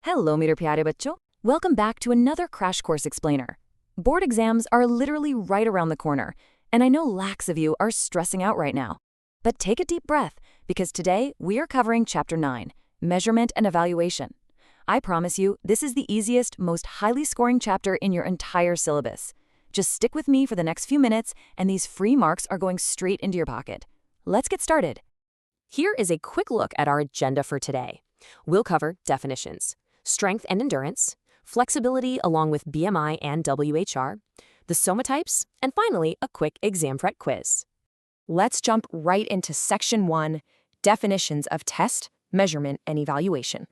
Hello मेरे प्यारे बच्चों, welcome back to another Crash Course Explainer. Board exams are literally right around the corner, and I know lakhs of you are stressing out right now. But take a deep breath, because today we are covering Chapter 9, Measurement and Evaluation. I promise you, this is the easiest, most highly scoring chapter in your entire syllabus. Just stick with me for the next few minutes, and these free marks are going straight into your pocket. Let's get started. Here is a quick look at our agenda for today. We'll cover definitions, strength and endurance, flexibility along with BMI and WHR, the somatypes, and finally, a quick exam prep quiz. Let's jump right into Section 1, Definitions of Test, Measurement, and Evaluation.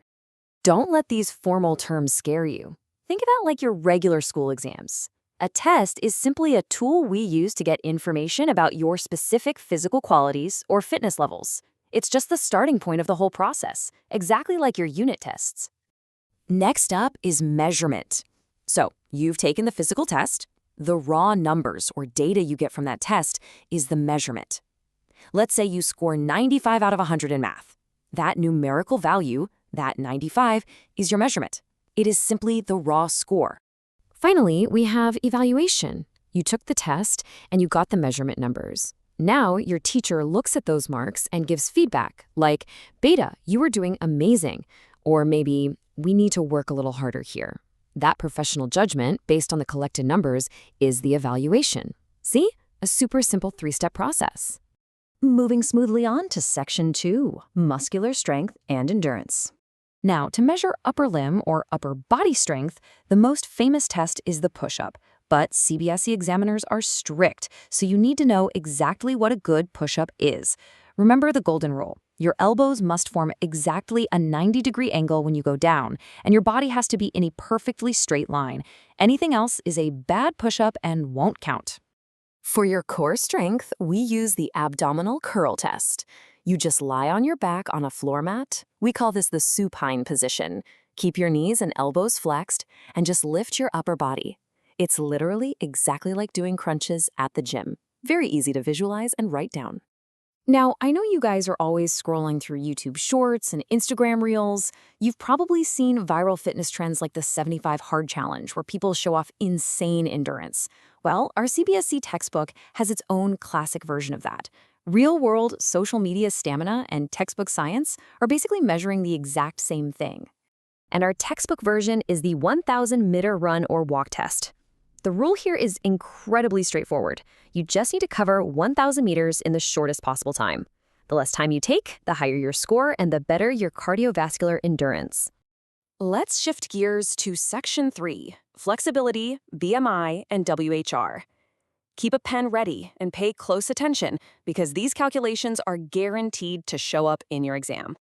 Don't let these formal terms scare you. Think of it like your regular school exams. A test is simply a tool we use to get information about your specific physical qualities or fitness levels. It's just the starting point of the whole process, exactly like your unit tests. Next up is measurement. So, you've taken the physical test. The raw numbers or data you get from that test is the measurement. Let's say you score 95 out of 100 in math. That numerical value, that 95, is your measurement. It is simply the raw score. Finally, we have evaluation. You took the test and you got the measurement numbers. Now, your teacher looks at those marks and gives feedback, like, Beta, you are doing amazing, or maybe, we need to work a little harder here. That professional judgment, based on the collected numbers, is the evaluation. See? A super simple three-step process. Moving smoothly on to Section 2, Muscular Strength and Endurance. Now, to measure upper limb or upper body strength, the most famous test is the push-up. But CBSE examiners are strict, so you need to know exactly what a good push-up is. Remember the golden rule. Your elbows must form exactly a 90-degree angle when you go down, and your body has to be in a perfectly straight line. Anything else is a bad push-up and won't count. For your core strength, we use the abdominal curl test. You just lie on your back on a floor mat. We call this the supine position. Keep your knees and elbows flexed, and just lift your upper body. It's literally exactly like doing crunches at the gym. Very easy to visualize and write down. Now, I know you guys are always scrolling through YouTube Shorts and Instagram Reels. You've probably seen viral fitness trends like the 75 Hard Challenge, where people show off insane endurance. Well, our CBSE textbook has its own classic version of that. Real-world social media stamina and textbook science are basically measuring the exact same thing. And our textbook version is the 1,000-meter run or walk test. The rule here is incredibly straightforward. You just need to cover 1,000 meters in the shortest possible time. The less time you take, the higher your score and the better your cardiovascular endurance. Let's shift gears to Section 3, Flexibility, BMI, and WHR. Keep a pen ready and pay close attention because these calculations are guaranteed to show up in your exam.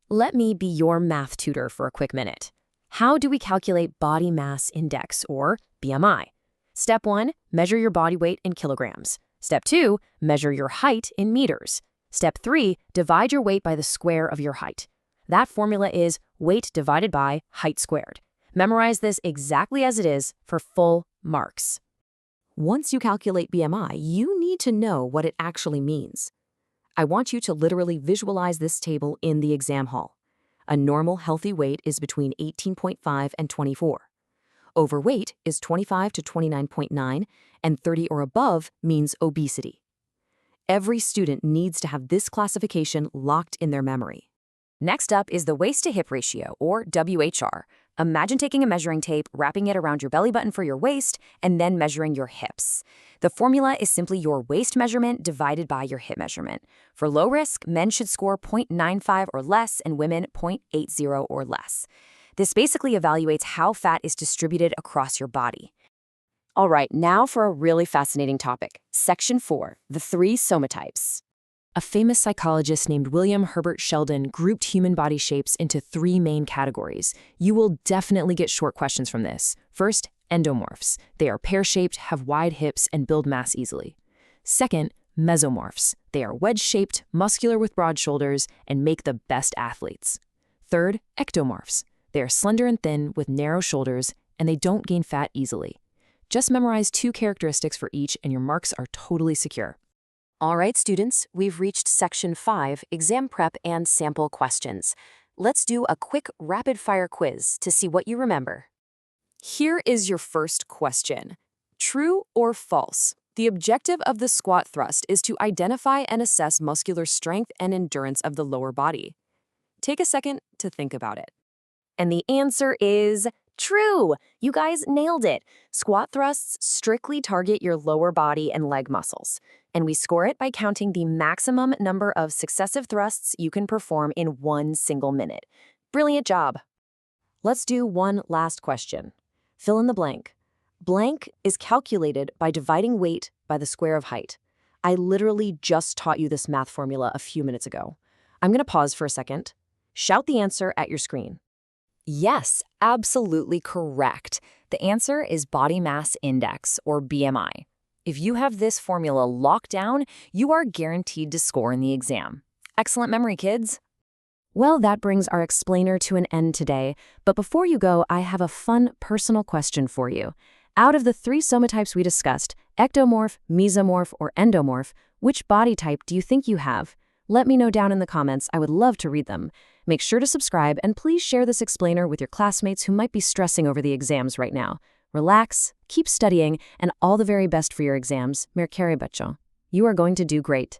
Let me be your math tutor for a quick minute. How do we calculate body mass index, or BMI? Step 1, measure your body weight in kilograms. Step 2, measure your height in meters. Step 3, divide your weight by the square of your height. That formula is weight divided by height squared. Memorize this exactly as it is for full marks. Once you calculate BMI, you need to know what it actually means. I want you to literally visualize this table in the exam hall. A normal healthy weight is between 18.5 and 24. Overweight is 25 to 29.9, and 30 or above means obesity. Every student needs to have this classification locked in their memory. Next up is the waist-to-hip ratio, or WHR. Imagine taking a measuring tape, wrapping it around your belly button for your waist, and then measuring your hips. The formula is simply your waist measurement divided by your hip measurement. For low risk, men should score 0.95 or less, and women 0.80 or less. This basically evaluates how fat is distributed across your body. All right, now for a really fascinating topic. Section 4, the 3 somatypes. A famous psychologist named William Herbert Sheldon grouped human body shapes into 3 main categories. You will definitely get short questions from this. First, endomorphs. They are pear-shaped, have wide hips, and build mass easily. Second, mesomorphs. They are wedge-shaped, muscular with broad shoulders, and make the best athletes. Third, ectomorphs. They are slender and thin with narrow shoulders, and they don't gain fat easily. Just memorize 2 characteristics for each, and your marks are totally secure. All right, students, we've reached Section 5, Exam Prep and Sample Questions. Let's do a quick rapid-fire quiz to see what you remember. Here is your first question. True or false? The objective of the squat thrust is to identify and assess muscular strength and endurance of the lower body. Take a second to think about it. And the answer is true. You guys nailed it. Squat thrusts strictly target your lower body and leg muscles, and we score it by counting the maximum number of successive thrusts you can perform in 1 single minute. Brilliant job. Let's do one last question. Fill in the blank. Blank is calculated by dividing weight by the square of height. I literally just taught you this math formula a few minutes ago. I'm going to pause for a second. Shout the answer at your screen. Yes, absolutely correct. The answer is body mass index, or BMI. If you have this formula locked down, you are guaranteed to score in the exam. Excellent memory, kids. Well, that brings our explainer to an end today. But before you go, I have a fun personal question for you. Out of the 3 somatypes we discussed, ectomorph, mesomorph, or endomorph, which body type do you think you have? Let me know down in the comments. I would love to read them. Make sure to subscribe and please share this explainer with your classmates who might be stressing over the exams right now. Relax, keep studying, and all the very best for your exams. Mercari bachcho. You are going to do great.